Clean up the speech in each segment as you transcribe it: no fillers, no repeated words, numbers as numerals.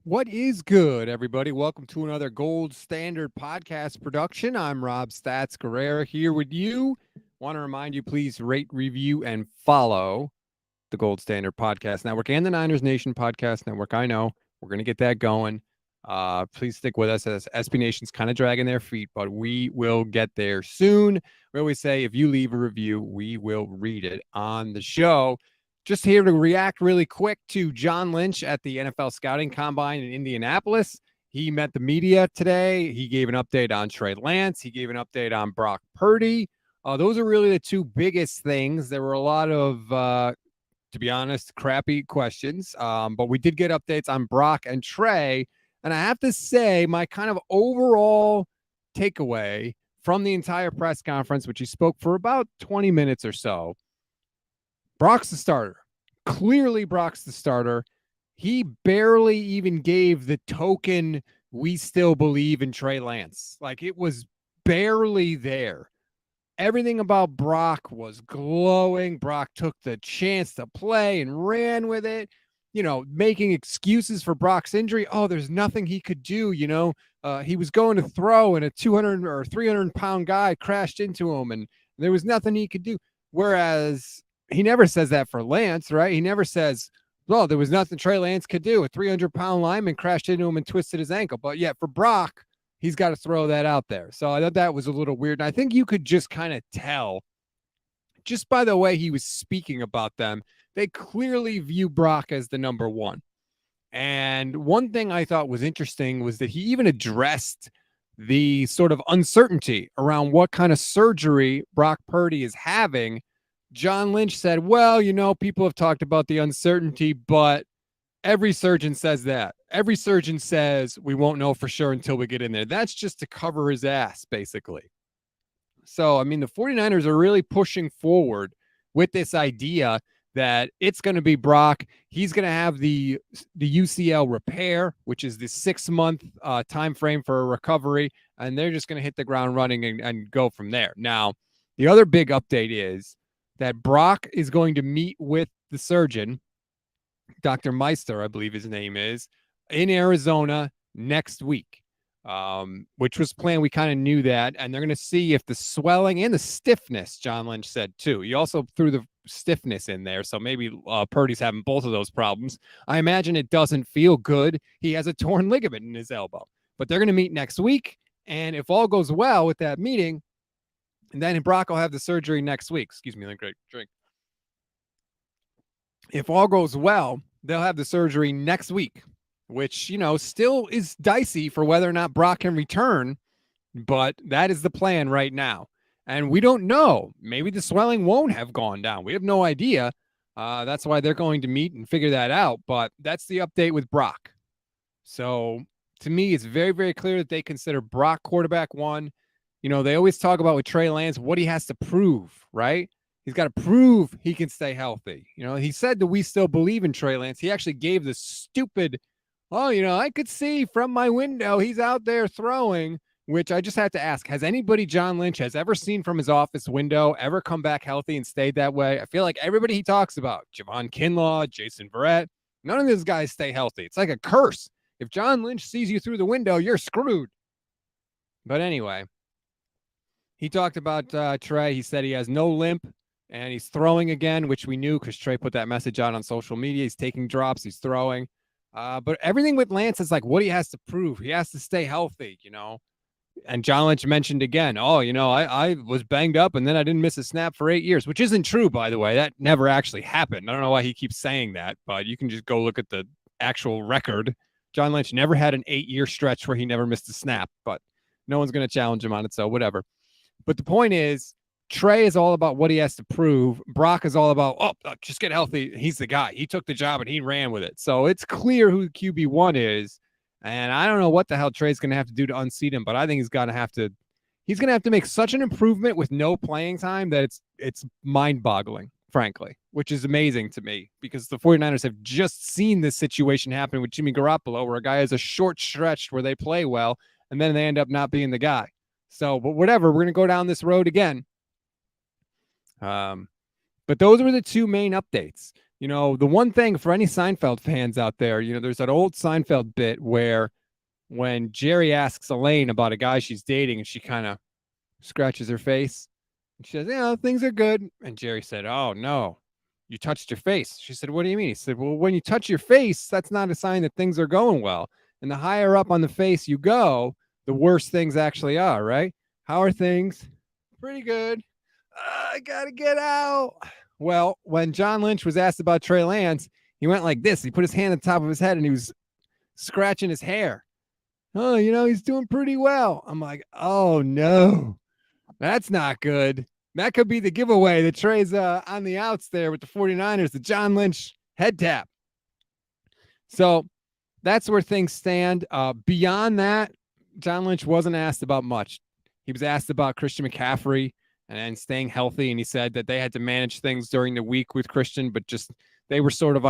What is good, everybody? Welcome to another Gold Standard Podcast production. I'm Rob Stats Guerrera here with you. Want to remind you, please rate, review, and follow the Gold Standard Podcast Network and the Niners Nation Podcast Network. I know we're going to get that going. Please stick with us as SB Nation's kind of dragging their feet, but we will get there soon. We always say if you leave a review, we will read it on the show. Just here to react really quick to John Lynch at the NFL Scouting Combine in Indianapolis. He met the media today. He gave an update on Trey Lance. He gave an update on Brock Purdy. Those are really the two biggest things. There were a lot of, to be honest, crappy questions, but we did get updates on Brock and Trey. And I have to say, my kind of overall takeaway from the entire press conference, which he spoke for about 20 minutes or so, Brock's the starter. Clearly, Brock's the starter. He barely even gave the token, we still believe in Trey Lance. Like, it was barely there. Everything about Brock was glowing. Brock took the chance to play and ran with it, making excuses for Brock's injury. Oh, there's nothing he could do. He was going to throw and a 200 or 300 pound guy crashed into him and there was nothing he could do. Whereas he never says that for Lance, right? He never says, well, there was nothing Trey Lance could do. A 300-pound lineman crashed into him and twisted his ankle. But yet for Brock, he's got to throw that out there. So I thought that was a little weird. And I think you could just kind of tell just by the way he was speaking about them, they clearly view Brock as the number one. And one thing I thought was interesting was that he even addressed the sort of uncertainty around what kind of surgery Brock Purdy is having. John Lynch said, well, people have talked about the uncertainty, but every surgeon says that. Every surgeon says we won't know for sure until we get in there. That's just to cover his ass, basically. So, I mean, the 49ers are really pushing forward with this idea that it's going to be Brock. He's going to have the UCL repair, which is the 6-month time frame for a recovery, and they're just going to hit the ground running and go from there. Now, the other big update is that Brock is going to meet with the surgeon, Dr. Meister, I believe his name is, in Arizona next week, which was planned. We kind of knew that. And they're going to see if the swelling and the stiffness, John Lynch said, too. He also threw the stiffness in there. So maybe Purdy's having both of those problems. I imagine it doesn't feel good. He has a torn ligament in his elbow. But they're going to meet next week. And if all goes well with that meeting, and then Brock will have the surgery next week. Excuse me, let me drink. If all goes well, they'll have the surgery next week, which, still is dicey for whether or not Brock can return. But that is the plan right now. And we don't know. Maybe the swelling won't have gone down. We have no idea. That's why they're going to meet and figure that out. But that's the update with Brock. So to me, it's very, very clear that they consider Brock quarterback one. They always talk about with Trey Lance, what he has to prove, right? He's got to prove he can stay healthy. He said that we still believe in Trey Lance. He actually gave the stupid, I could see from my window, he's out there throwing, which I just had to ask, has anybody John Lynch has ever seen from his office window ever come back healthy and stayed that way? I feel like everybody he talks about, Javon Kinlaw, Jason Verrett, none of these guys stay healthy. It's like a curse. If John Lynch sees you through the window, you're screwed. But anyway, he talked about Trey. He said he has no limp and he's throwing again, which we knew because Trey put that message out on social media. He's taking drops. He's throwing. But everything with Lance is like what he has to prove. He has to stay healthy, And John Lynch mentioned again, I was banged up and then I didn't miss a snap for 8 years, which isn't true, by the way. That never actually happened. I don't know why he keeps saying that, but you can just go look at the actual record. John Lynch never had an 8-year stretch where he never missed a snap, but no one's going to challenge him on it, so whatever. But the point is, Trey is all about what he has to prove. Brock is all about, just get healthy. He's the guy. He took the job and he ran with it. So it's clear who QB1 is. And I don't know what the hell Trey's going to have to do to unseat him, but I think he's going to have to make such an improvement with no playing time that it's mind-boggling, frankly, which is amazing to me because the 49ers have just seen this situation happen with Jimmy Garoppolo where a guy has a short stretch where they play well and then they end up not being the guy. So, but whatever, we're going to go down this road again. But those were the two main updates. The one thing for any Seinfeld fans out there, there's that old Seinfeld bit where when Jerry asks Elaine about a guy she's dating and she kind of scratches her face, and she says, things are good. And Jerry said, oh, no, you touched your face. She said, what do you mean? He said, well, when you touch your face, that's not a sign that things are going well. And the higher up on the face you go, the worse things actually are, right? How are things? Pretty good. I got to get out. Well, when John Lynch was asked about Trey Lance, he went like this. He put his hand on top of his head and he was scratching his hair. Oh, he's doing pretty well. I'm like, oh, no, that's not good. That could be the giveaway that Trey's on the outs there with the 49ers, the John Lynch head tap. So that's where things stand. Beyond that, John Lynch wasn't asked about much. He was asked about Christian McCaffrey and staying healthy, and he said that they had to manage things during the week with Christian, but just he was sort of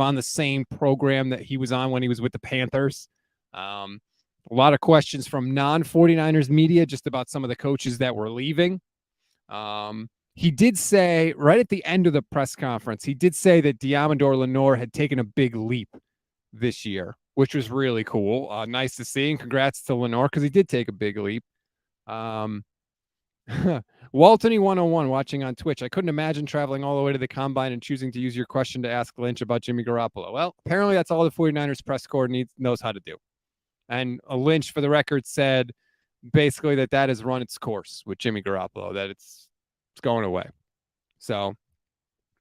on the same program that he was on when he was with the Panthers. A lot of questions from non-49ers media just about some of the coaches that were leaving. He did say right at the end of the press conference, he did say that Diamondor Lenore had taken a big leap this year, which was really cool. Nice to see, and congrats to Lenore because he did take a big leap. Waltony 101 watching on Twitch. I couldn't imagine traveling all the way to the combine and choosing to use your question to ask Lynch about Jimmy Garoppolo. Well, apparently that's all the 49ers press corps knows how to do. And Lynch, for the record, said basically that has run its course with Jimmy Garoppolo, that it's going away. So,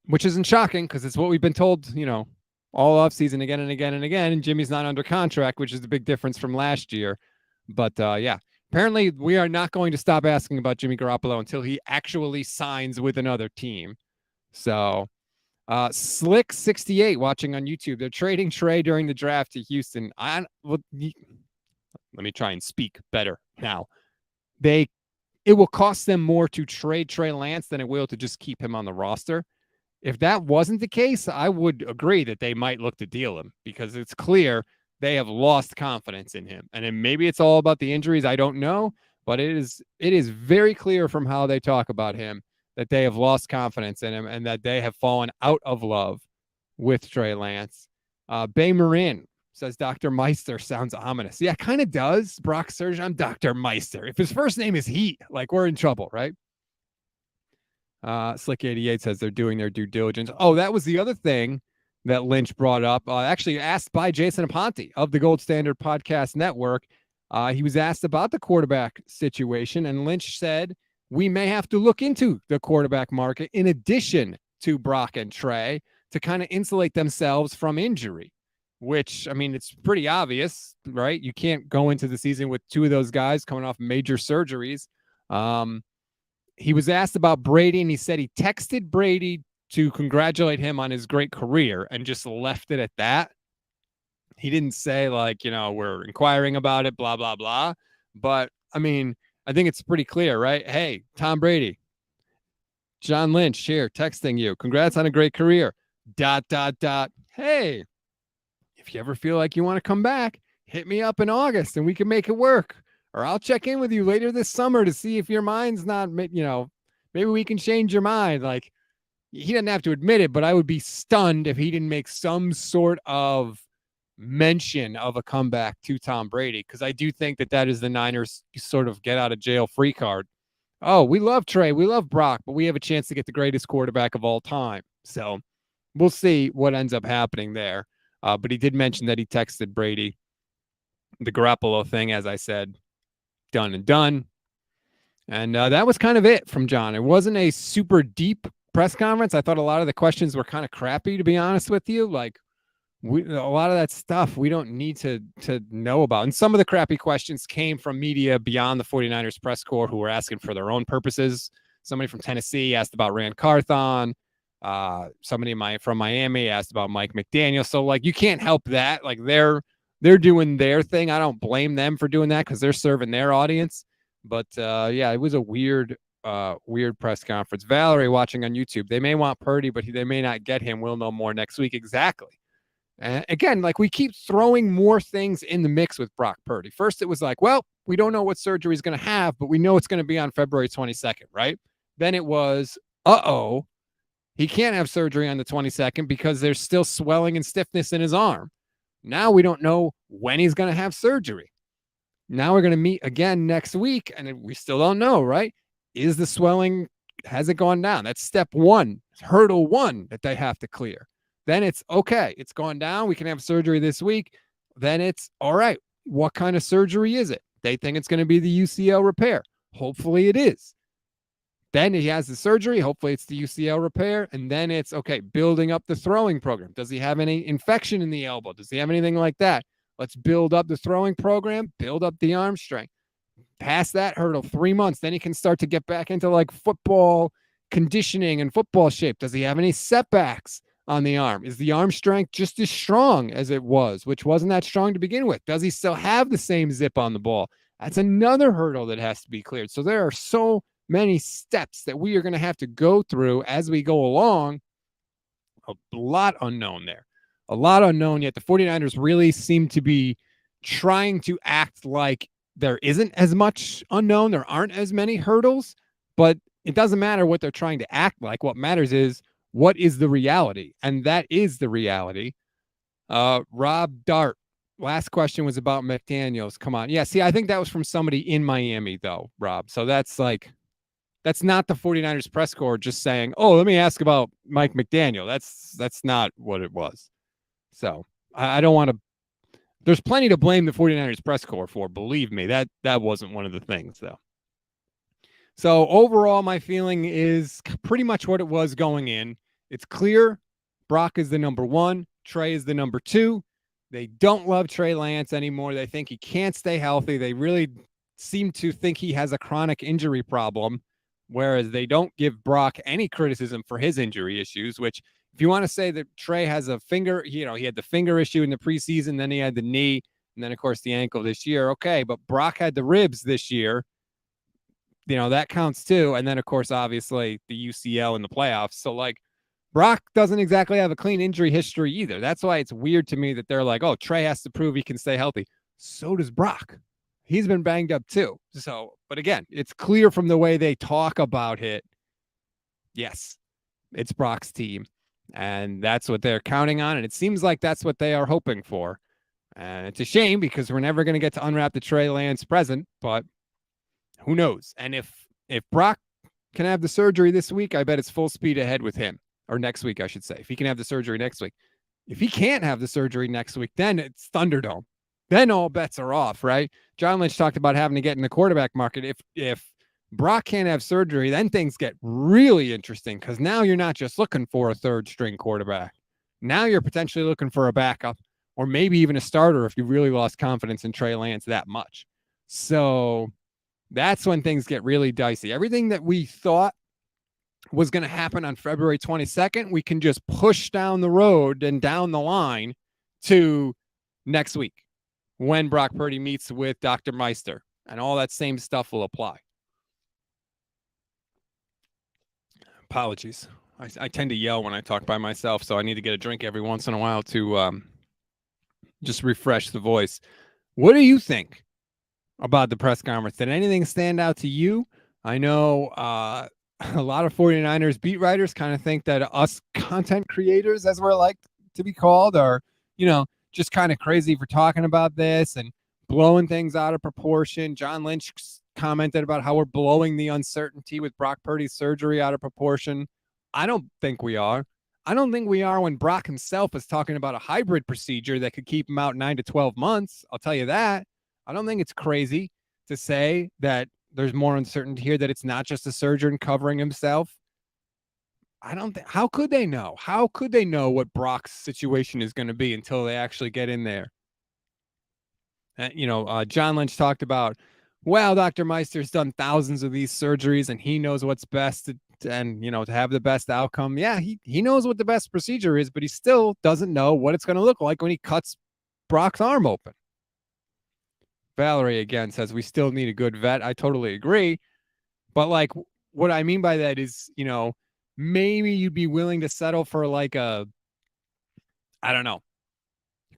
which isn't shocking because it's what we've been told, all offseason again and again and again. And Jimmy's not under contract, which is the big difference from last year. But apparently we are not going to stop asking about Jimmy Garoppolo until he actually signs with another team. So, Slick68 watching on YouTube. They're trading Trey during the draft to Houston. Let me try and speak better now. It will cost them more to trade Trey Lance than it will to just keep him on the roster. If that wasn't the case, I would agree that they might look to deal him because it's clear they have lost confidence in him. And then maybe it's all about the injuries. I don't know, but it is very clear from how they talk about him that they have lost confidence in him and that they have fallen out of love with Trey Lance. Bay Marin says Dr. Meister sounds ominous. Yeah, kind of does. Brock Surgeon, I'm Dr. Meister. If his first name is Heat, we're in trouble, right? Slick88 says they're doing their due diligence. Oh, that was the other thing that Lynch brought up. Actually asked by Jason Aponte of the Gold Standard Podcast Network. He was asked about the quarterback situation, and Lynch said, we may have to look into the quarterback market in addition to Brock and Trey to kind of insulate themselves from injury, which, it's pretty obvious, right? You can't go into the season with two of those guys coming off major surgeries. He was asked about Brady, and he said he texted Brady to congratulate him on his great career and just left it at that. He didn't say we're inquiring about it, blah, blah, blah. But I think it's pretty clear, right? Hey, Tom Brady, John Lynch here texting you. Congrats on a great career. ... Hey, if you ever feel like you want to come back, hit me up in August and we can make it work. Or I'll check in with you later this summer to see if your mind's not, maybe we can change your mind. He doesn't have to admit it, but I would be stunned if he didn't make some sort of mention of a comeback to Tom Brady, because I do think that is the Niners sort of get out of jail free card. Oh, we love Trey, we love Brock, but we have a chance to get the greatest quarterback of all time. So we'll see what ends up happening there. But he did mention that he texted Brady. The Garoppolo thing, as I said, done and done. And that was kind of it from John. It wasn't a super deep press conference. I thought a lot of the questions were kind of crappy, to be honest with you. A lot of that stuff we don't need to know about. And some of the crappy questions came from media beyond the 49ers press corps who were asking for their own purposes. Somebody from Tennessee asked about Rand Carthon. Somebody from Miami asked about Mike McDaniel. So you can't help that. They're doing their thing. I don't blame them for doing that because they're serving their audience. But it was a weird press conference. Valerie watching on YouTube. They may want Purdy, but they may not get him. We'll know more next week. Exactly. And again, we keep throwing more things in the mix with Brock Purdy. First, it was we don't know what surgery he's going to have, but we know it's going to be on February 22nd, right? Then it was, He can't have surgery on the 22nd because there's still swelling and stiffness in his arm. Now we don't know when he's going to have surgery. Now we're going to meet again next week, and we still don't know, right? Is the swelling, has it gone down? That's step one, hurdle one that they have to clear. Then it's okay. It's gone down. We can have surgery this week. Then it's all right. What kind of surgery is it? They think it's going to be the UCL repair. Hopefully it is. Then he has the surgery. Hopefully it's the UCL repair. And then it's, okay, building up the throwing program. Does he have any infection in the elbow? Does he have anything like that? Let's build up the throwing program, build up the arm strength. Past that hurdle, 3 months, then he can start to get back into like football conditioning and football shape. Does he have any setbacks on the arm? Is the arm strength just as strong as it was, which wasn't that strong to begin with? Does he still have the same zip on the ball? That's another hurdle that has to be cleared. So there are so many steps that we are going to have to go through as we go along. A lot unknown there. A lot unknown, yet the 49ers really seem to be trying to act like there isn't as much unknown. There aren't as many hurdles, but it doesn't matter what they're trying to act like. What matters is what is the reality, and that is the reality. Rob Dart, last question was about McDaniels. Come on. Yeah, see, I think that was from somebody in Miami, though, Rob. So that's not the 49ers press corps just saying, oh, let me ask about Mike McDaniel. That's not what it was. So I don't want to. There's plenty to blame the 49ers press corps for. Believe me, that wasn't one of the things, though. So overall, my feeling is pretty much what it was going in. It's clear Brock is the number one. Trey is the number two. They don't love Trey Lance anymore. They think he can't stay healthy. They really seem to think he has a chronic injury problem, whereas they don't give Brock any criticism for his injury issues, which if you want to say that Trey has a finger, he had the finger issue in the preseason, then he had the knee, and then, of course, the ankle this year. Okay, but Brock had the ribs this year. That counts too. And then, of course, obviously, the UCL in the playoffs. So, like, Brock doesn't exactly have a clean injury history either. That's why it's weird to me that they're like, oh, Trey has to prove he can stay healthy. So does Brock. He's been banged up too. So, but again, it's clear from the way they talk about it. Yes, it's Brock's team. And that's what they're counting on. And it seems like that's what they are hoping for. And it's a shame because we're never going to get to unwrap the Trey Lance present, but who knows? And if Brock can have the surgery this week, I bet it's full speed ahead with him. Or next week, I should say. If he can have the surgery next week. If he can't have the surgery next week, then it's Thunderdome. Then all bets are off, right? John Lynch talked about having to get in the quarterback market. If Brock can't have surgery, then things get really interesting because now you're not just looking for a third-string quarterback. Now you're potentially looking for a backup or maybe even a starter if you really lost confidence in Trey Lance that much. So that's when things get really dicey. Everything that we thought was going to happen on February 22nd, we can just push down the road and down the line to next week when Brock Purdy meets with Dr. Meister, and all that same stuff will apply. Apologies. I tend to yell when I talk by myself, so I need to get a drink every once in a while to just refresh the voice. What do you think about the press conference? Did anything stand out to you? I know a lot of 49ers beat writers kind of think that us content creators, as we're like to be called, are, just kind of crazy for talking about this and blowing things out of proportion. John Lynch commented about how we're blowing the uncertainty with Brock Purdy's surgery out of proportion. I don't think we are. I don't think we are when Brock himself is talking about a hybrid procedure that could keep him out 9 to 12 months. I'll tell you that. I don't think it's crazy to say that there's more uncertainty here, that it's not just a surgeon covering himself. I don't think, how could they know? How could they know what Brock's situation is going to be until they actually get in there? John Lynch talked about, well, Dr. Meister's done thousands of these surgeries and he knows what's best to have the best outcome. Yeah, he knows what the best procedure is, but he still doesn't know what it's going to look like when he cuts Brock's arm open. Valerie again says we still need a good vet. I totally agree. But like what I mean by that is, maybe you'd be willing to settle for like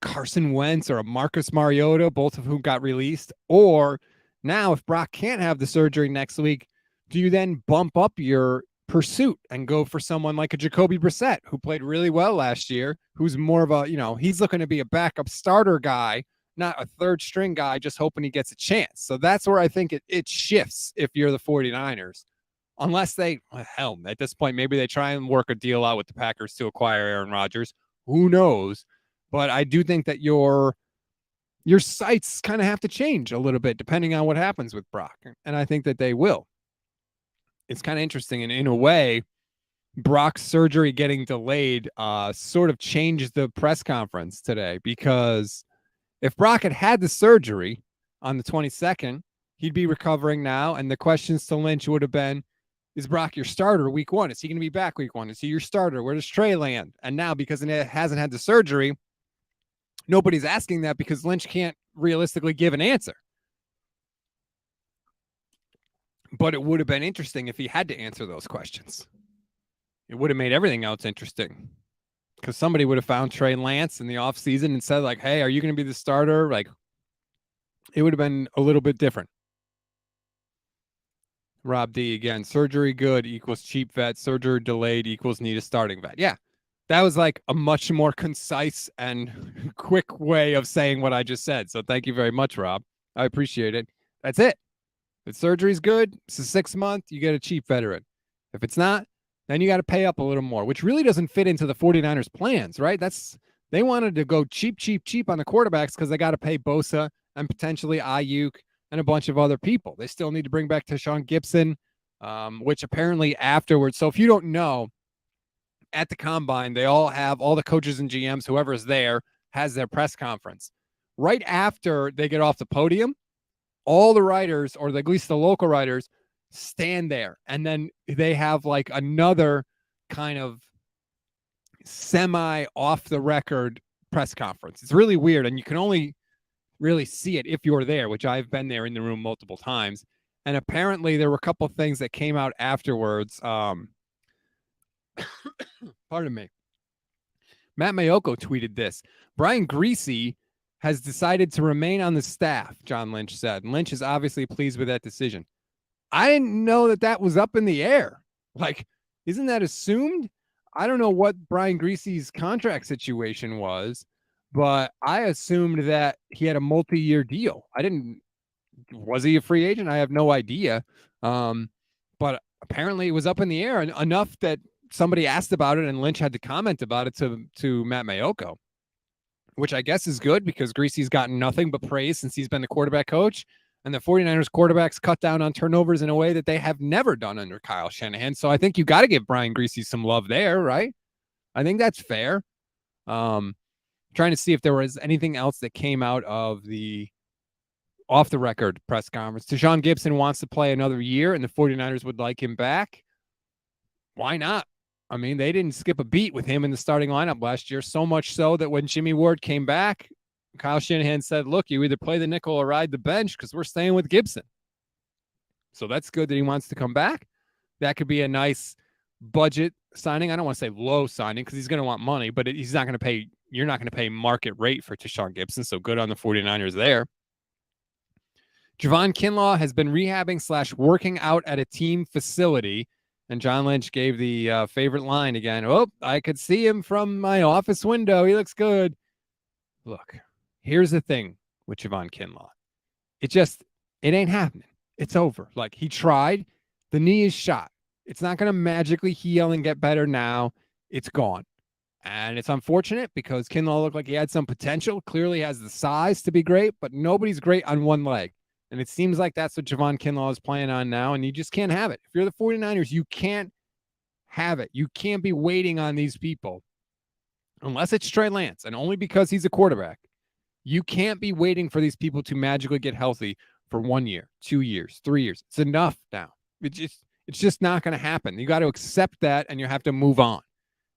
Carson Wentz or a Marcus Mariota, both of whom got released. Or now if Brock can't have the surgery next week, do you then bump up your pursuit and go for someone like a Jacoby Brissett, who played really well last year, who's more of a, he's looking to be a backup starter guy, not a third string guy, just hoping he gets a chance. So that's where I think it shifts if you're the 49ers. Unless at this point, maybe they try and work a deal out with the Packers to acquire Aaron Rodgers. Who knows? But I do think that your sights kind of have to change a little bit depending on what happens with Brock. And I think that they will. It's kind of interesting. And in a way, Brock's surgery getting delayed sort of changed the press conference today, because if Brock had the surgery on the 22nd, he'd be recovering now. And the questions to Lynch would have been, is Brock your starter week 1? Is he going to be back week 1? Is he your starter? Where does Trey land? And now, because it hasn't had the surgery, nobody's asking that because Lynch can't realistically give an answer. But it would have been interesting if he had to answer those questions. It would have made everything else interesting, because somebody would have found Trey Lance in the offseason and said, like, hey, are you going to be the starter? Like, it would have been a little bit different. Rob D again, surgery good equals cheap vet, surgery delayed equals need a starting vet. Yeah, that was like a much more concise and quick way of saying what I just said. So thank you very much, Rob. I appreciate it. That's it. If surgery's good, it's a 6 month, you get a cheap veteran. If it's not, then you got to pay up a little more, which really doesn't fit into the 49ers plans, right? They wanted to go cheap on the quarterbacks because they got to pay Bosa and potentially Ayuk and a bunch of other people. They still need to bring back Tashawn Gibson, which apparently afterwards. So if you don't know, at the combine, they all have, all the coaches and GMs, whoever is there, has their press conference. Right after they get off the podium, all the writers, or at least the local writers, stand there. And then they have like another kind of semi off the record press conference. It's really weird. And you can only really see it if you're there, which I've been there in the room multiple times. And apparently there were a couple of things that came out afterwards. Pardon me. Matt Mayoko tweeted this. Brian Griese has decided to remain on the staff, John Lynch said. And Lynch is obviously pleased with that decision. I didn't know that was up in the air. Like, isn't that assumed? I don't know what Brian Griese's contract situation was, but I assumed that he had a multi-year deal. Was he a free agent? I have no idea. But apparently it was up in the air, and enough that somebody asked about it and Lynch had to comment about it to Matt Mayoko, which I guess is good because Griese's gotten nothing but praise since he's been the quarterback coach. And the 49ers quarterbacks cut down on turnovers in a way that they have never done under Kyle Shanahan. So I think you got to give Brian Griese some love there, right? I think that's fair. Trying to see if there was anything else that came out of the off the record press conference. Tashawn Gibson wants to play another year and the 49ers would like him back. Why not? I mean, they didn't skip a beat with him in the starting lineup last year, so much so that when Jimmy Ward came back, Kyle Shanahan said, look, you either play the nickel or ride the bench because we're staying with Gibson. So that's good that he wants to come back. That could be a nice budget signing. I don't want to say low signing because he's going to want money, but he's not going to pay. You're not going to pay market rate for Tashawn Gibson. So good on the 49ers there. Javon Kinlaw has been rehabbing / working out at a team facility. And John Lynch gave the favorite line again. Oh, I could see him from my office window. He looks good. Look, here's the thing with Javon Kinlaw. It ain't happening. It's over. Like, he tried. The knee is shot. It's not going to magically heal and get better now. It's gone. And it's unfortunate because Kinlaw looked like he had some potential. Clearly has the size to be great, but nobody's great on one leg. And it seems like that's what Javon Kinlaw is playing on now, and you just can't have it. If you're the 49ers, you can't have it. You can't be waiting on these people unless it's Trey Lance, and only because he's a quarterback. You can't be waiting for these people to magically get healthy for 1 year, 2 years, 3 years. It's enough now. It's just not going to happen. You got to accept that, and you have to move on.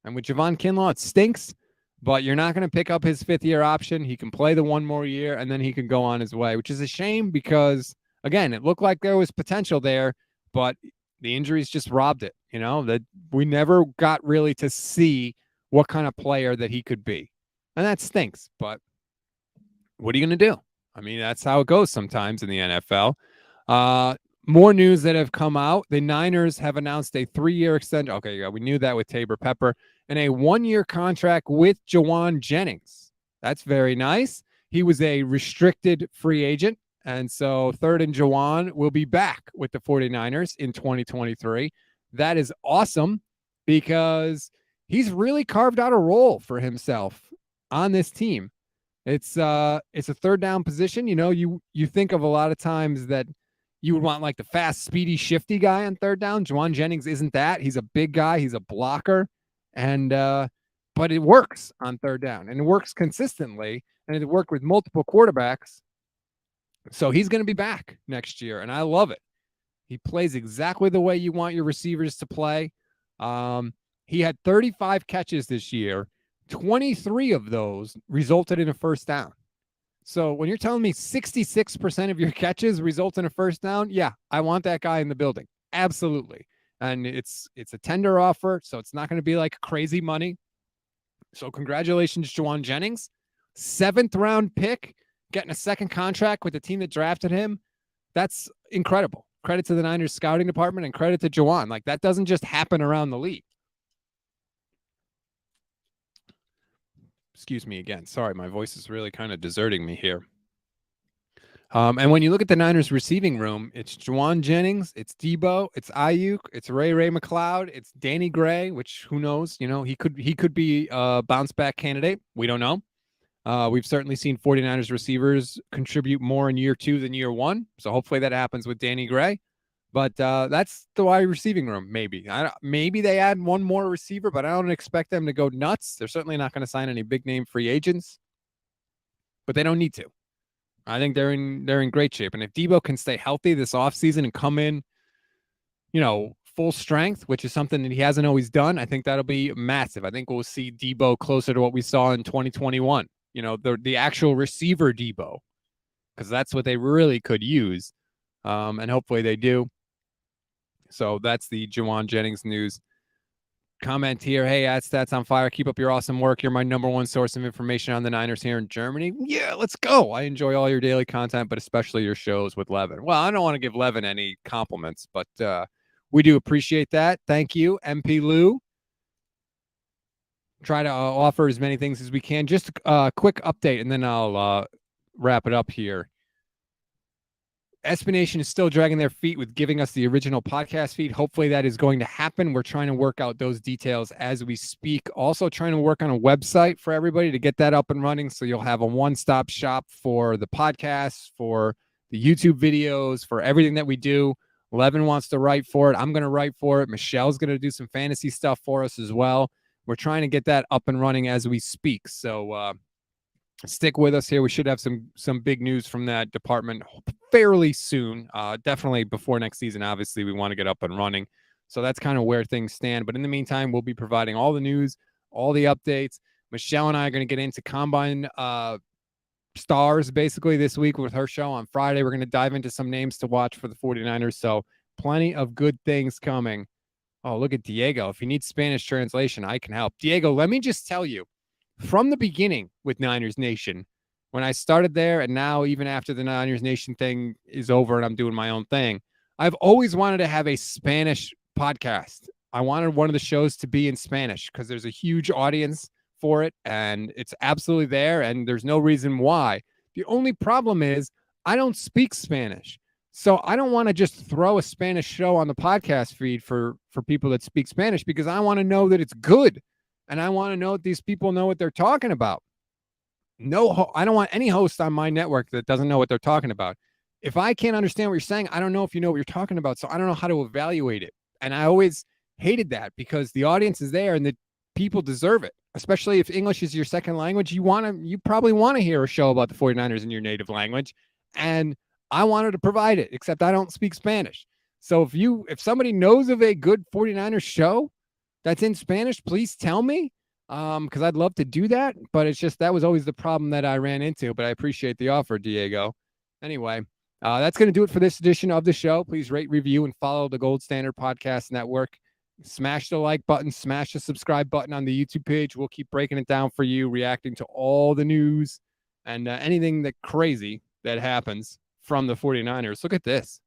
And with Javon Kinlaw, it stinks, but you're not going to pick up his 5th-year option. He can play the 1 more year, and then he can go on his way, which is a shame because, again, it looked like there was potential there, but the injuries just robbed it. You know, that we never got really to see what kind of player that he could be. And that stinks, but what are you going to do? I mean, that's how it goes sometimes in the NFL. more news that have come out. The Niners have announced a 3-year extension. Okay, yeah, we knew that with Tabor Pepper, and a 1-year contract with Juwan Jennings. That's very nice. He was a restricted free agent, and so Third and Juwan will be back with the 49ers in 2023. That is awesome because he's really carved out a role for himself on this team. It's a third down position. You think of a lot of times that you would want like the fast, speedy, shifty guy on third down. Juwan Jennings isn't that. He's a big guy. He's a blocker, and but it works on third down, and it works consistently, and it worked with multiple quarterbacks. So he's going to be back next year, and I love it. He plays exactly the way you want your receivers to play. He had 35 catches this year. 23 of those resulted in a first down. So when you're telling me 66% of your catches result in a first down, yeah, I want that guy in the building. Absolutely. And it's a tender offer, so it's not going to be like crazy money. So congratulations, Juwan Jennings. 7th round pick, getting a second contract with the team that drafted him. That's incredible. Credit to the Niners scouting department and credit to Juwan. Like, that doesn't just happen around the league. Excuse me again. Sorry, my voice is really kind of deserting me here. And when you look at the Niners receiving room, it's Juwan Jennings, it's Debo, it's Ayuk, it's Ray McLeod, it's Danny Gray, which who knows? He could be a bounce back candidate. We don't know. We've certainly seen 49ers receivers contribute more in year 2 than year 1. So hopefully that happens with Danny Gray. But that's the wide receiving room, maybe. Maybe they add one more receiver, but I don't expect them to go nuts. They're certainly not going to sign any big-name free agents, but they don't need to. I think they're in great shape. And if Debo can stay healthy this offseason and come in, full strength, which is something that he hasn't always done, I think that'll be massive. I think we'll see Debo closer to what we saw in 2021. The actual receiver Debo, because that's what they really could use. And hopefully they do. So that's the Juwan Jennings news. Comment here. Hey, Stats on Fire. Keep up your awesome work. You're my number one source of information on the Niners here in Germany. Yeah, let's go. I enjoy all your daily content, but especially your shows with Levin. Well, I don't want to give Levin any compliments, but we do appreciate that. Thank you, MP Lou. Try to offer as many things as we can. Just a quick update, and then I'll wrap it up here. Espionation is still dragging their feet with giving us the original podcast feed. Hopefully that is going to happen. We're trying to work out those details as we speak. Also trying to work on a website for everybody to get that up and running. So you'll have a one-stop shop for the podcasts, for the YouTube videos, for everything that we do. Levin wants to write for it. I'm going to write for it. Michelle's going to do some fantasy stuff for us as well. We're trying to get that up and running as we speak. So, stick with us here. We should have some big news from that department fairly soon. Definitely before next season. Obviously, we want to get up and running. So that's kind of where things stand. But in the meantime, we'll be providing all the news, all the updates. Michelle and I are going to get into Combine stars basically this week with her show on Friday. We're going to dive into some names to watch for the 49ers. So plenty of good things coming. Oh, look at Diego. If you need Spanish translation, I can help. Diego, let me just tell you, from the beginning with Niners Nation, when I started there and now even after the Niners Nation thing is over and I'm doing my own thing, I've always wanted to have a Spanish podcast. I wanted one of the shows to be in Spanish because there's a huge audience for it and it's absolutely there and there's no reason why. The only problem is I don't speak Spanish. So I don't want to just throw a Spanish show on the podcast feed for people that speak Spanish because I want to know that it's good. And I want to know that these people know what they're talking about. I don't want any host on my network that doesn't know what they're talking about. If I can't understand what you're saying, I don't know if you know what you're talking about. So I don't know how to evaluate it. And I always hated that because the audience is there and the people deserve it. Especially if English is your second language, you probably want to hear a show about the 49ers in your native language. And I wanted to provide it, except I don't speak Spanish. So if somebody knows of a good 49ers show that's in Spanish, please tell me, because I'd love to do that. But it's just that was always the problem that I ran into. But I appreciate the offer, Diego. Anyway, that's going to do it for this edition of the show. Please rate, review, and follow the Gold Standard Podcast Network. Smash the like button, smash the subscribe button on the YouTube page. We'll keep breaking it down for you, reacting to all the news and anything that crazy that happens from the 49ers. Look at this.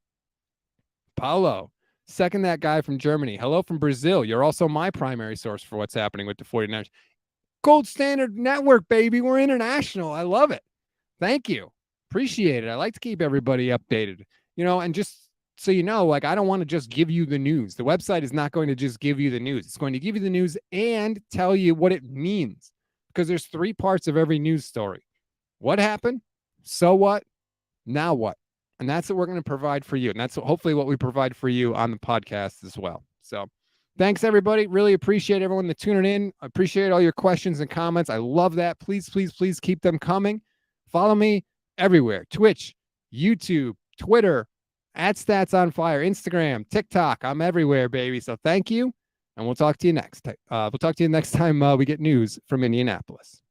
Paulo. Second, that guy from Germany. Hello from Brazil. You're also my primary source for what's happening with the 49ers. Gold Standard Network, baby. We're international. I love it. Thank you. Appreciate it. I like to keep everybody updated, and just so you know, like, I don't want to just give you the news. The website is not going to just give you the news. It's going to give you the news and tell you what it means, because there's 3 parts of every news story. What happened? So what? Now what? And that's what we're going to provide for you. And that's hopefully what we provide for you on the podcast as well. So thanks, everybody. Really appreciate everyone that's tuning in. I appreciate all your questions and comments. I love that. Please, please, please keep them coming. Follow me everywhere. Twitch, YouTube, Twitter, @StatsOnFire, Instagram, TikTok. I'm everywhere, baby. So thank you. And we'll talk to you next time. We'll talk to you next time we get news from Indianapolis.